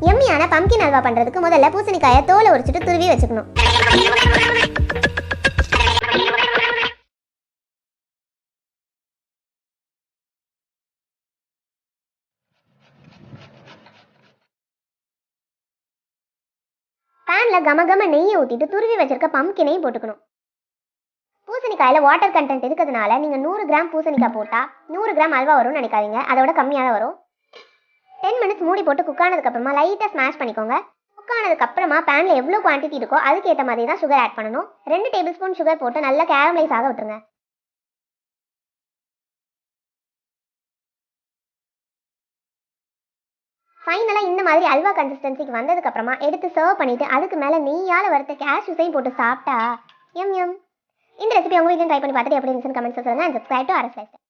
எம்மியான pumpkin halwa பண்ணுறதுக்கு முதல்ல பூசணிக்காயை தோலை உரிச்சிட்டு துருவி வச்சுக்கணும். பேனில் கமகம நெய்யை ஊற்றிட்டு துருவி வச்சிருக்க பம்கினையும் போட்டுக்கணும். பூசணிக்காயில் வாட்டர் கண்டென்ட் இருக்கிறதுனால நீங்கள் 100 கிராம் பூசணிக்காய் போட்டால் 100 கிராம் அல்வா வரும்னு நினைக்காதீங்க, அதோட கம்மியாக தான் வரும். 10 மினிட்ஸ் மூடி போட்டு குக் ஆனதுக்கப்புறமா லைட்டாக ஸ்மாஷ் பண்ணிக்கோங்க. குக் ஆனதுக்கப்புறமா பேனில் எவ்வளோ குவான்டிட்டி இருக்கோ அதுக்கேற்ற மாதிரி தான் சுகர் ஆட் பண்ணணும். 2 டேபிள் ஸ்பூன் சுகர் போட்டு நல்லா கேரமலைஸ் ஆக விட்டுருங்க. ஃபைனலாக இந்த மாதிரி அல்வா கன்சிஸ்டன்சிக்கு வந்ததுக்கப்புறமா எடுத்து சர்வ் பண்ணிவிட்டு அதுக்கு மேலே நெய்யால் வறுத்த கேஷ்யூஸையும் போட்டு சாப்பிட்டா எம் எம். இந்த ரெசிபி உங்கள் வீட்டில் ட்ரை பண்ணி பார்த்துட்டு எப்படி இருந்துச்சுன்னு கமெண்ட்ஸ் சொல்லுங்கள். And subscribe to RS Lifestyle.